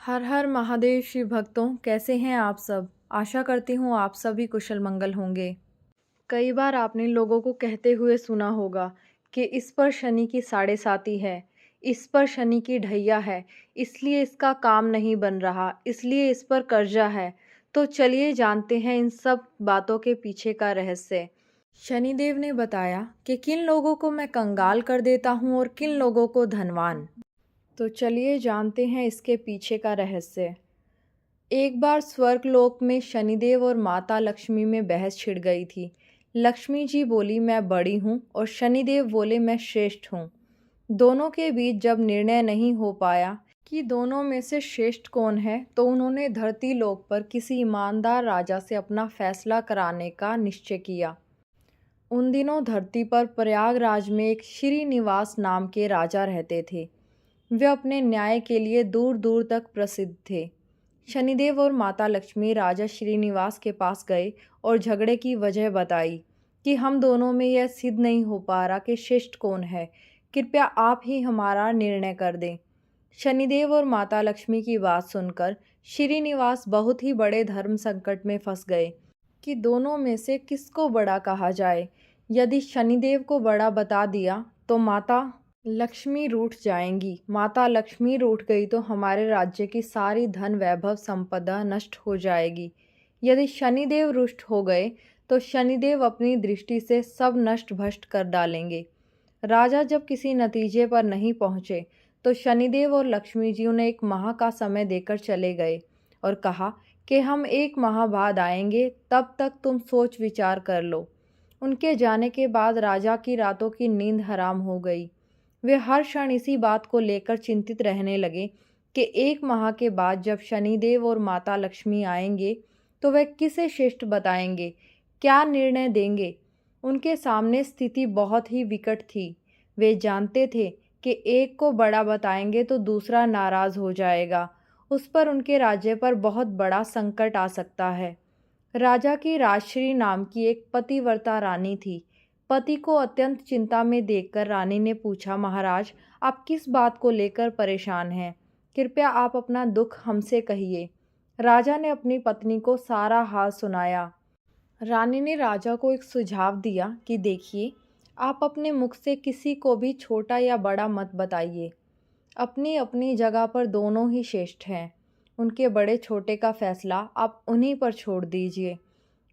हर हर महादेव शिव भक्तों, कैसे हैं आप सब। आशा करती हूँ आप सभी कुशल मंगल होंगे। कई बार आपने लोगों को कहते हुए सुना होगा कि इस पर शनि की साढ़े साती है, इस पर शनि की ढैया है, इसलिए इसका काम नहीं बन रहा, इसलिए इस पर कर्जा है। तो चलिए जानते हैं इन सब बातों के पीछे का रहस्य। शनिदेव ने बताया कि किन लोगों को मैं कंगाल कर देता हूँ और किन लोगों को धनवान। तो चलिए जानते हैं इसके पीछे का रहस्य। एक बार स्वर्गलोक में शनिदेव और माता लक्ष्मी में बहस छिड़ गई थी। लक्ष्मी जी बोली मैं बड़ी हूँ और शनिदेव बोले मैं श्रेष्ठ हूँ। दोनों के बीच जब निर्णय नहीं हो पाया कि दोनों में से श्रेष्ठ कौन है, तो उन्होंने धरती लोक पर किसी ईमानदार राजा से अपना फैसला कराने का निश्चय किया। उन दिनों धरती पर प्रयागराज में एक श्रीनिवास नाम के राजा रहते थे। वे अपने न्याय के लिए दूर दूर तक प्रसिद्ध थे। शनिदेव और माता लक्ष्मी राजा श्रीनिवास के पास गए और झगड़े की वजह बताई कि हम दोनों में यह सिद्ध नहीं हो पा रहा कि श्रेष्ठ कौन है, कृपया आप ही हमारा निर्णय कर दें। शनिदेव और माता लक्ष्मी की बात सुनकर श्रीनिवास बहुत ही बड़े धर्म संकट में फंस गए कि दोनों में से किसको बड़ा कहा जाए। यदि शनिदेव को बड़ा बता दिया तो माता लक्ष्मी रूठ जाएंगी, माता लक्ष्मी रूठ गई तो हमारे राज्य की सारी धन वैभव संपदा नष्ट हो जाएगी। यदि शनिदेव रुष्ट हो गए तो शनिदेव अपनी दृष्टि से सब नष्ट भ्रष्ट कर डालेंगे। राजा जब किसी नतीजे पर नहीं पहुंचे तो शनिदेव और लक्ष्मी जी उन्हें एक माह का समय देकर चले गए और कहा कि हम एक माह बाद आएंगे, तब तक तुम सोच विचार कर लो। उनके जाने के बाद राजा की रातों की नींद हराम हो गई। वे हर क्षण इसी बात को लेकर चिंतित रहने लगे कि एक माह के बाद जब शनिदेव और माता लक्ष्मी आएंगे तो वे किसे श्रेष्ठ बताएंगे, क्या निर्णय देंगे। उनके सामने स्थिति बहुत ही विकट थी। वे जानते थे कि एक को बड़ा बताएंगे तो दूसरा नाराज हो जाएगा, उस पर उनके राज्य पर बहुत बड़ा संकट आ सकता है। राजा की राजश्री नाम की एक पतिव्रता रानी थी। पति को अत्यंत चिंता में देखकर रानी ने पूछा, महाराज आप किस बात को लेकर परेशान हैं, कृपया आप अपना दुख हमसे कहिए। राजा ने अपनी पत्नी को सारा हाल सुनाया। रानी ने राजा को एक सुझाव दिया कि देखिए, आप अपने मुख से किसी को भी छोटा या बड़ा मत बताइए। अपनी अपनी जगह पर दोनों ही श्रेष्ठ हैं। उनके बड़े छोटे का फैसला आप उन्हीं पर छोड़ दीजिए।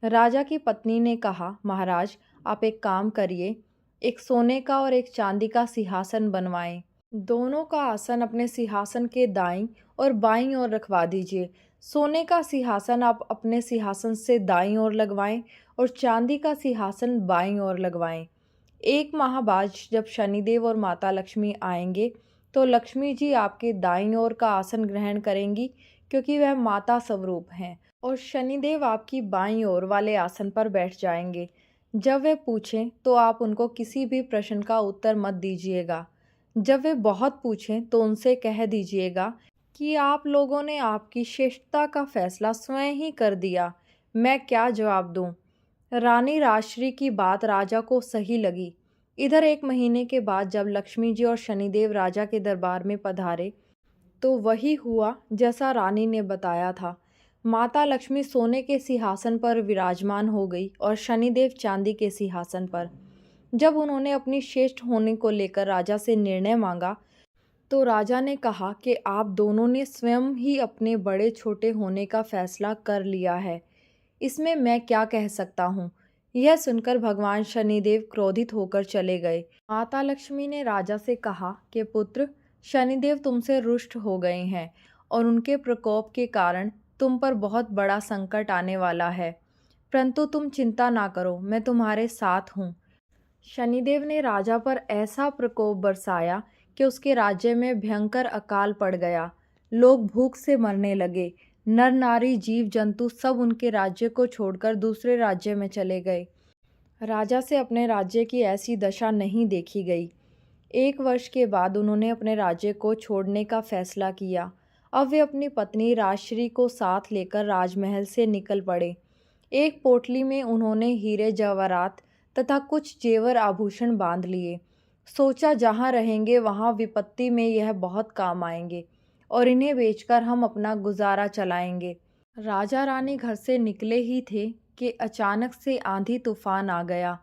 राजा की पत्नी ने कहा, महाराज आप एक काम करिए, एक सोने का और एक चांदी का सिंहासन बनवाएं। दोनों का आसन अपने सिंहासन के दाईं और बाईं ओर रखवा दीजिए। सोने का सिंहासन आप अपने सिंहासन से दाईं ओर लगवाएं और चांदी का सिंहासन बाईं ओर लगवाएं। एक माह बाद जब शनिदेव और माता लक्ष्मी आएंगे तो लक्ष्मी जी आपके दाईं ओर का आसन ग्रहण करेंगी, क्योंकि वह माता स्वरूप हैं, और शनिदेव आपकी बाईं ओर वाले आसन पर बैठ जाएंगे। जब वे पूछें तो आप उनको किसी भी प्रश्न का उत्तर मत दीजिएगा। जब वे बहुत पूछें तो उनसे कह दीजिएगा कि आप लोगों ने आपकी श्रेष्ठता का फैसला स्वयं ही कर दिया, मैं क्या जवाब दूं। रानी राजश्री की बात राजा को सही लगी। इधर एक महीने के बाद जब लक्ष्मी जी और शनिदेव राजा के दरबार में पधारे तो वही हुआ जैसा रानी ने बताया था। माता लक्ष्मी सोने के सिंहासन पर विराजमान हो गई और शनिदेव चांदी के सिंहासन पर। जब उन्होंने अपनी श्रेष्ठ होने को लेकर राजा से निर्णय मांगा तो राजा ने कहा कि आप दोनों ने स्वयं ही अपने बड़े छोटे होने का फैसला कर लिया है, इसमें मैं क्या कह सकता हूँ। यह सुनकर भगवान शनिदेव क्रोधित होकर चले गए। माता लक्ष्मी ने राजा से कहा कि पुत्र, शनिदेव तुमसे रुष्ट हो गए हैं और उनके प्रकोप के कारण तुम पर बहुत बड़ा संकट आने वाला है, परंतु तुम चिंता ना करो, मैं तुम्हारे साथ हूँ। शनिदेव ने राजा पर ऐसा प्रकोप बरसाया कि उसके राज्य में भयंकर अकाल पड़ गया। लोग भूख से मरने लगे। नर नारी जीव जंतु सब उनके राज्य को छोड़कर दूसरे राज्य में चले गए। राजा से अपने राज्य की ऐसी दशा नहीं देखी गई। 1 वर्ष के बाद उन्होंने अपने राज्य को छोड़ने का फैसला किया। अब वे अपनी पत्नी राजश्री को साथ लेकर राजमहल से निकल पड़े। एक पोटली में उन्होंने हीरे जवाहरात तथा कुछ जेवर आभूषण बांध लिए। सोचा जहाँ रहेंगे वहाँ विपत्ति में यह बहुत काम आएंगे। और इन्हें बेचकर हम अपना गुजारा चलाएंगे। राजा रानी घर से निकले ही थे कि अचानक से आंधी तूफान आ गया।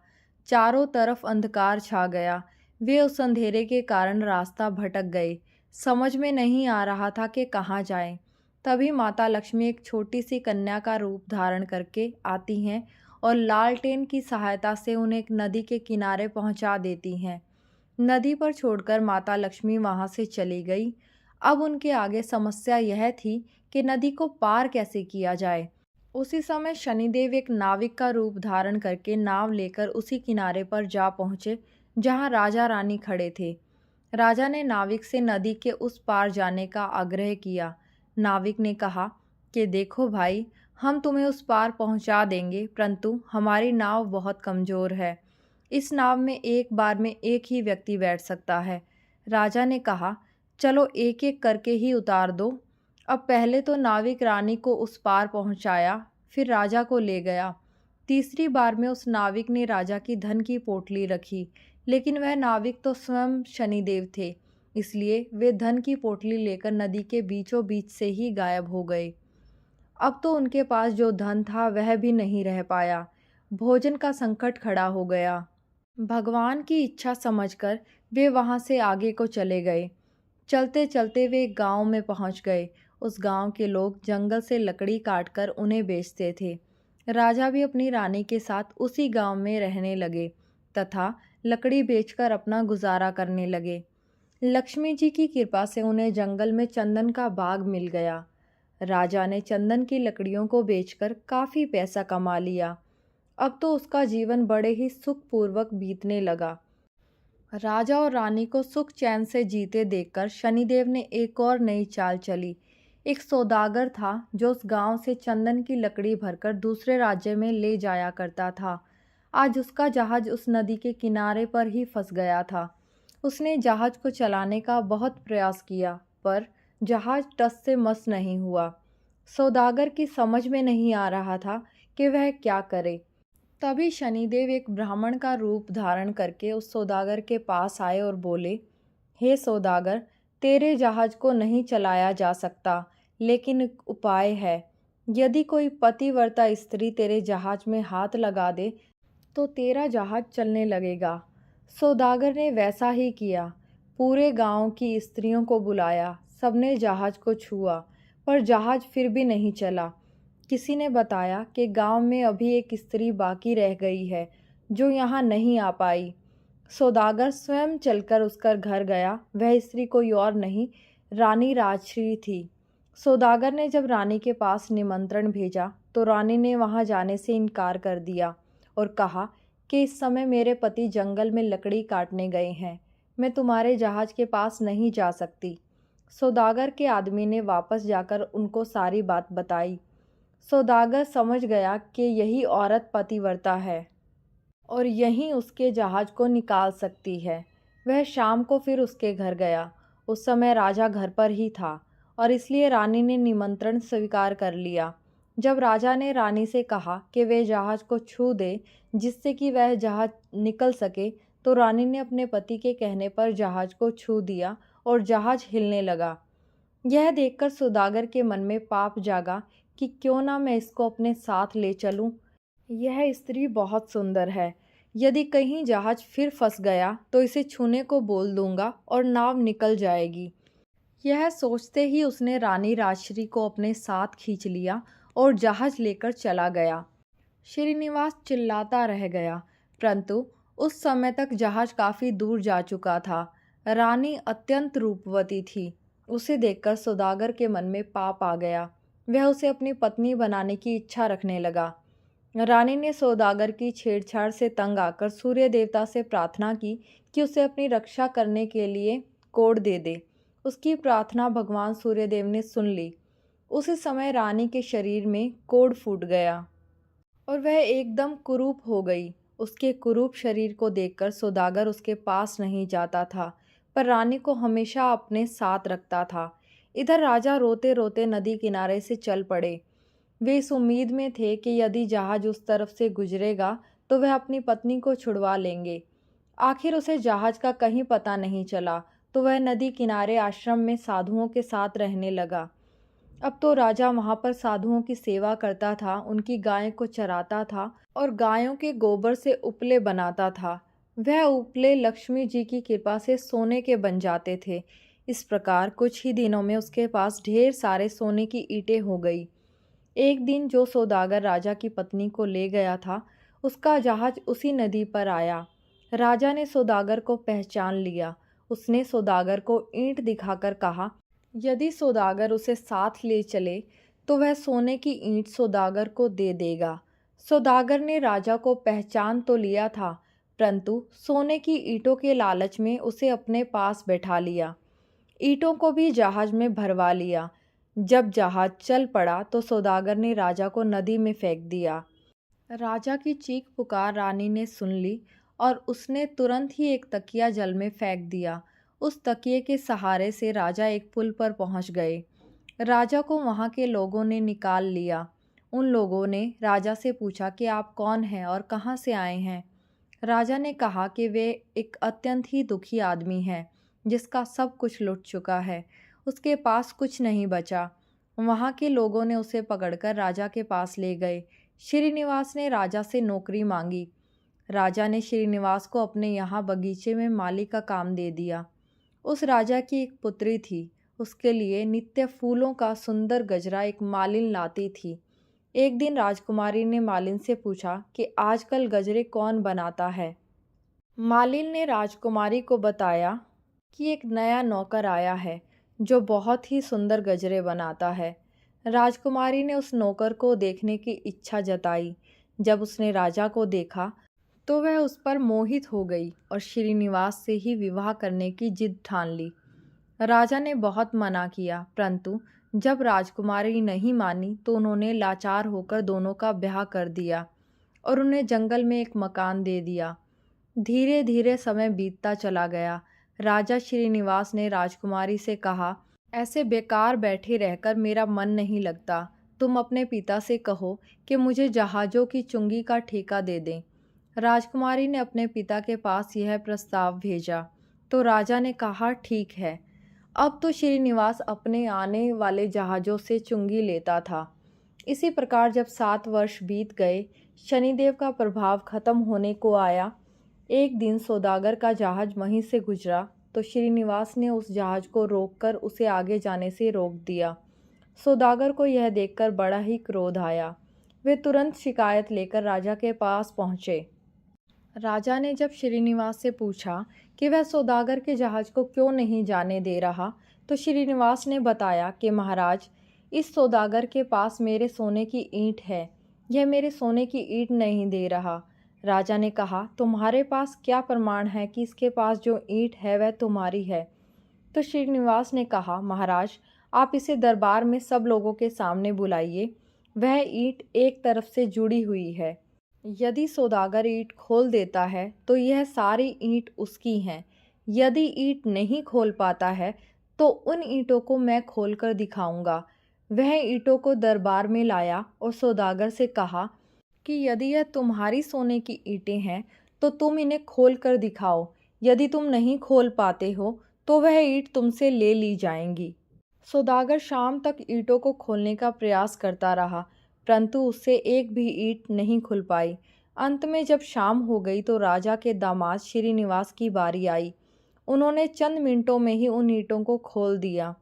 चारों तरफ अंधकार छा गया। वे उस अंधेरे के कारण रास्ता भटक गए। समझ में नहीं आ रहा था कि कहाँ जाएं। तभी माता लक्ष्मी एक छोटी सी कन्या का रूप धारण करके आती हैं और लालटेन की सहायता से उन्हें एक नदी के किनारे पहुंचा देती हैं। नदी पर छोड़कर माता लक्ष्मी वहां से चली गई। अब उनके आगे समस्या यह थी कि नदी को पार कैसे किया जाए। उसी समय शनिदेव एक नाविक का रूप धारण करके नाव लेकर उसी किनारे पर जा पहुंचे जहां राजा रानी खड़े थे। राजा ने नाविक से नदी के उस पार जाने का आग्रह किया। नाविक ने कहा कि देखो भाई, हम तुम्हें उस पार पहुंचा देंगे, परंतु हमारी नाव बहुत कमज़ोर है। इस नाव में एक बार में एक ही व्यक्ति बैठ सकता है। राजा ने कहा, चलो एक एक करके ही उतार दो। अब पहले तो नाविक रानी को उस पार पहुंचाया, फिर राजा को ले गया। तीसरी बार में उस नाविक ने राजा की धन की पोटली रखी, लेकिन वह नाविक तो स्वयं शनिदेव थे, इसलिए वे धन की पोटली लेकर नदी के बीचों बीच से ही गायब हो गए। अब तो उनके पास जो धन था वह भी नहीं रह पाया। भोजन का संकट खड़ा हो गया। भगवान की इच्छा समझकर वे वहां से आगे को चले गए। चलते चलते वे एक गांव में पहुंच गए। उस गांव के लोग जंगल से लकड़ी काटकर उन्हें बेचते थे। राजा भी अपनी रानी के साथ उसी गांव में रहने लगे तथा लकड़ी बेचकर अपना गुजारा करने लगे। लक्ष्मी जी की कृपा से उन्हें जंगल में चंदन का बाग मिल गया। राजा ने चंदन की लकड़ियों को बेचकर काफ़ी पैसा कमा लिया। अब तो उसका जीवन बड़े ही सुखपूर्वक बीतने लगा। राजा और रानी को सुख चैन से जीते देखकर शनिदेव ने एक और नई चाल चली। एक सौदागर था जो उस गांव से चंदन की लकड़ी भरकर दूसरे राज्य में ले जाया करता था। आज उसका जहाज उस नदी के किनारे पर ही फंस गया था। उसने जहाज को चलाने का बहुत प्रयास किया, पर जहाज टस से मस नहीं हुआ। सौदागर की समझ में नहीं आ रहा था कि वह क्या करे। तभी शनिदेव एक ब्राह्मण का रूप धारण करके उस सौदागर के पास आए और बोले, हे सौदागर, तेरे जहाज को नहीं चलाया जा सकता, लेकिन एक उपाय है। यदि कोई पतिव्रता स्त्री तेरे जहाज में हाथ लगा दे तो तेरा जहाज चलने लगेगा। सौदागर ने वैसा ही किया। पूरे गांव की स्त्रियों को बुलाया। सबने जहाज को छुआ, पर जहाज फिर भी नहीं चला। किसी ने बताया कि गांव में अभी एक स्त्री बाकी रह गई है जो यहाँ नहीं आ पाई। सौदागर स्वयं चलकर उसका घर गया। वह स्त्री कोई और नहीं, रानी राजश्री थी। सौदागर ने जब रानी के पास निमंत्रण भेजा तो रानी ने वहां जाने से इनकार कर दिया और कहा कि इस समय मेरे पति जंगल में लकड़ी काटने गए हैं, मैं तुम्हारे जहाज के पास नहीं जा सकती। सौदागर के आदमी ने वापस जाकर उनको सारी बात बताई। सौदागर समझ गया कि यही औरत पतिव्रता है और यहीं उसके जहाज को निकाल सकती है। वह शाम को फिर उसके घर गया। उस समय राजा घर पर ही था और इसलिए रानी ने निमंत्रण स्वीकार कर लिया। जब राजा ने रानी से कहा कि वे जहाज को छू दे जिससे कि वह जहाज निकल सके, तो रानी ने अपने पति के कहने पर जहाज को छू दिया और जहाज हिलने लगा। यह देखकर सौदागर के मन में पाप जागा कि क्यों ना मैं इसको अपने साथ ले चलूं। यह स्त्री बहुत सुंदर है। यदि कहीं जहाज फिर फंस गया तो इसे छूने को बोल दूंगा और नाव निकल जाएगी। यह सोचते ही उसने रानी राजश्री को अपने साथ खींच लिया और जहाज लेकर चला गया। श्रीनिवास चिल्लाता रह गया, परंतु उस समय तक जहाज काफ़ी दूर जा चुका था। रानी अत्यंत रूपवती थी। उसे देखकर सौदागर के मन में पाप आ गया। वह उसे अपनी पत्नी बनाने की इच्छा रखने लगा। रानी ने सौदागर की छेड़छाड़ से तंग आकर सूर्य देवता से प्रार्थना की कि उसे अपनी रक्षा करने के लिए कोड़ दे दे। उसकी प्रार्थना भगवान सूर्यदेव ने सुन ली। उसी समय रानी के शरीर में कोड़ फूट गया और वह एकदम कुरूप हो गई। उसके कुरूप शरीर को देखकर सौदागर उसके पास नहीं जाता था, पर रानी को हमेशा अपने साथ रखता था। इधर राजा रोते रोते नदी किनारे से चल पड़े। वे इस उम्मीद में थे कि यदि जहाज उस तरफ से गुजरेगा तो वह अपनी पत्नी को छुड़वा लेंगे। आखिर उसे जहाज का कहीं पता नहीं चला तो वह नदी किनारे आश्रम में साधुओं के साथ रहने लगा। अब तो राजा वहाँ पर साधुओं की सेवा करता था, उनकी गाय को चराता था और गायों के गोबर से उपले बनाता था। वह उपले लक्ष्मी जी की कृपा से सोने के बन जाते थे। इस प्रकार कुछ ही दिनों में उसके पास ढेर सारे सोने की ईंटें हो गई। एक दिन जो सौदागर राजा की पत्नी को ले गया था, उसका जहाज उसी नदी पर आया। राजा ने सौदागर को पहचान लिया। उसने सौदागर को ईंट दिखाकर कहा, यदि सौदागर उसे साथ ले चले तो वह सोने की ईंट सौदागर को दे देगा। सौदागर ने राजा को पहचान तो लिया था, परंतु सोने की ईंटों के लालच में उसे अपने पास बैठा लिया। ईंटों को भी जहाज में भरवा लिया। जब जहाज चल पड़ा तो सौदागर ने राजा को नदी में फेंक दिया। राजा की चीख पुकार रानी ने सुन ली और उसने तुरंत ही एक तकिया जल में फेंक दिया। उस तकिए के सहारे से राजा एक पुल पर पहुंच गए। राजा को वहां के लोगों ने निकाल लिया। उन लोगों ने राजा से पूछा कि आप कौन हैं और कहां से आए हैं। राजा ने कहा कि वे एक अत्यंत ही दुखी आदमी हैं, जिसका सब कुछ लुट चुका है, उसके पास कुछ नहीं बचा। वहाँ के लोगों ने उसे पकड़कर राजा के पास ले गए। श्रीनिवास ने राजा से नौकरी मांगी। राजा ने श्रीनिवास को अपने यहाँ बगीचे में माली का काम दे दिया। उस राजा की एक पुत्री थी। उसके लिए नित्य फूलों का सुंदर गजरा एक मालिन लाती थी। एक दिन राजकुमारी ने मालिन से पूछा कि आजकल गजरे कौन बनाता है। मालिन ने राजकुमारी को बताया कि एक नया नौकर आया है जो बहुत ही सुंदर गजरे बनाता है। राजकुमारी ने उस नौकर को देखने की इच्छा जताई। जब उसने राजा को देखा तो वह उस पर मोहित हो गई और श्रीनिवास से ही विवाह करने की जिद ठान ली। राजा ने बहुत मना किया, परंतु जब राजकुमारी नहीं मानी तो उन्होंने लाचार होकर दोनों का ब्याह कर दिया और उन्हें जंगल में एक मकान दे दिया। धीरे धीरे समय बीतता चला गया। राजा श्रीनिवास ने राजकुमारी से कहा, ऐसे बेकार बैठे रहकर मेरा मन नहीं लगता। तुम अपने पिता से कहो कि मुझे जहाज़ों की चुंगी का ठेका दे दें। राजकुमारी ने अपने पिता के पास यह प्रस्ताव भेजा तो राजा ने कहा, ठीक है। अब तो श्रीनिवास अपने आने वाले जहाज़ों से चुंगी लेता था। इसी प्रकार जब 7 वर्ष बीत गए, शनिदेव का प्रभाव खत्म होने को आया। एक दिन सौदागर का जहाज वहीं से गुजरा तो श्रीनिवास ने उस जहाज को रोककर उसे आगे जाने से रोक दिया। सौदागर को यह देखकर बड़ा ही क्रोध आया। वे तुरंत शिकायत लेकर राजा के पास पहुंचे। राजा ने जब श्रीनिवास से पूछा कि वह सौदागर के जहाज को क्यों नहीं जाने दे रहा, तो श्रीनिवास ने बताया कि महाराज, इस सौदागर के पास मेरे सोने की ईंट है, यह मेरे सोने की ईंट नहीं दे रहा। राजा ने कहा, तुम्हारे पास क्या प्रमाण है कि इसके पास जो ईंट है वह तुम्हारी है? तो श्रीनिवास ने कहा, महाराज, आप इसे दरबार में सब लोगों के सामने बुलाइए। वह ईंट एक तरफ से जुड़ी हुई है। यदि सौदागर ईंट खोल देता है तो यह सारी ईंट उसकी हैं। यदि ईंट नहीं खोल पाता है तो उन ईंटों को मैं खोलकर दिखाऊंगा। वह ईंटों को दरबार में लाया और सौदागर से कहा कि यदि यह तुम्हारी सोने की ईंटें हैं तो तुम इन्हें खोल कर दिखाओ। यदि तुम नहीं खोल पाते हो तो वह ईंट तुमसे ले ली जाएंगी। सौदागर शाम तक ईंटों को खोलने का प्रयास करता रहा, परंतु उससे एक भी ईंट नहीं खुल पाई। अंत में जब शाम हो गई तो राजा के दामाद श्रीनिवास की बारी आई। उन्होंने चंद मिनटों में ही उन ईंटों को खोल दिया।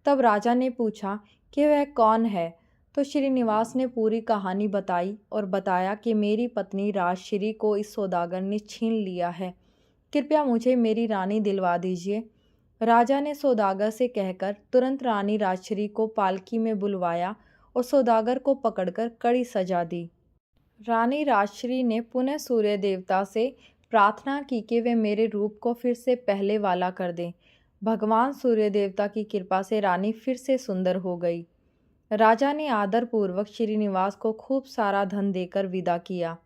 तब राजा ने पूछा कि वह कौन है, तो श्रीनिवास ने पूरी कहानी बताई और बताया कि मेरी पत्नी राजश्री को इस सौदागर ने छीन लिया है। कृपया मुझे मेरी रानी दिलवा दीजिए। राजा ने सौदागर से कहकर तुरंत रानी राजश्री को पालकी में बुलवाया और सौदागर को पकड़कर कड़ी सजा दी। रानी राजश्री ने पुनः सूर्य देवता से प्रार्थना की कि वे मेरे रूप को फिर से पहले वाला कर दें। भगवान सूर्य देवता की कृपा से रानी फिर से सुंदर हो गई। राजा ने आदरपूर्वक श्रीनिवास को खूब सारा धन देकर विदा किया।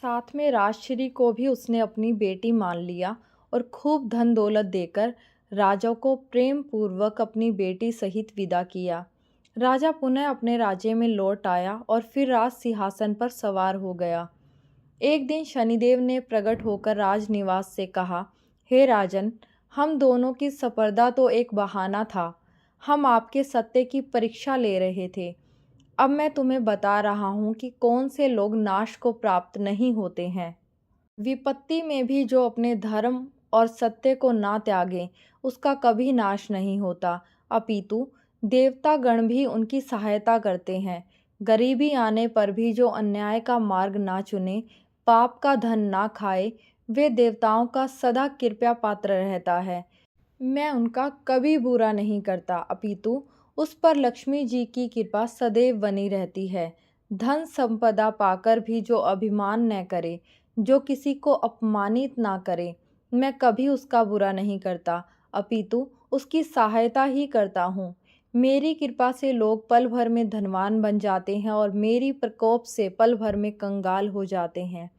साथ में राजश्री को भी उसने अपनी बेटी मान लिया और खूब धन दौलत देकर राजा को प्रेम पूर्वक अपनी बेटी सहित विदा किया। राजा पुनः अपने राज्य में लौट आया और फिर राज सिंहासन पर सवार हो गया। एक दिन शनिदेव ने प्रकट होकर राजनिवास से कहा, हे राजन, हम दोनों की स्पर्धा तो एक बहाना था। हम आपके सत्य की परीक्षा ले रहे थे। अब मैं तुम्हें बता रहा हूँ कि कौन से लोग नाश को प्राप्त नहीं होते हैं। विपत्ति में भी जो अपने धर्म और सत्य को ना त्यागे, उसका कभी नाश नहीं होता, अपितु देवतागण भी उनकी सहायता करते हैं। गरीबी आने पर भी जो अन्याय का मार्ग ना चुने, पाप का धन ना खाए, वे देवताओं का सदा कृपा पात्र रहता है। मैं उनका कभी बुरा नहीं करता, अपितु उस पर लक्ष्मी जी की कृपा सदैव बनी रहती है। धन संपदा पाकर भी जो अभिमान न करे, जो किसी को अपमानित ना करे, मैं कभी उसका बुरा नहीं करता, अपितु उसकी सहायता ही करता हूँ। मेरी कृपा से लोग पल भर में धनवान बन जाते हैं और मेरी प्रकोप से पल भर में कंगाल हो जाते हैं।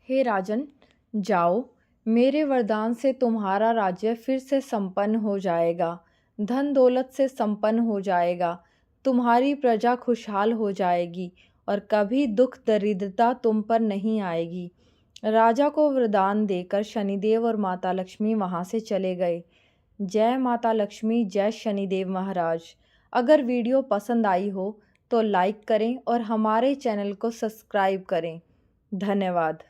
हे राजन, जाओ, मेरे वरदान से तुम्हारा राज्य फिर से संपन्न हो जाएगा, धन दौलत से संपन्न हो जाएगा, तुम्हारी प्रजा खुशहाल हो जाएगी और कभी दुख दरिद्रता तुम पर नहीं आएगी। राजा को वरदान देकर शनिदेव और माता लक्ष्मी वहाँ से चले गए। जय माता लक्ष्मी, जय शनिदेव महाराज। अगर वीडियो पसंद आई हो तो लाइक करें और हमारे चैनल को सब्सक्राइब करें। धन्यवाद।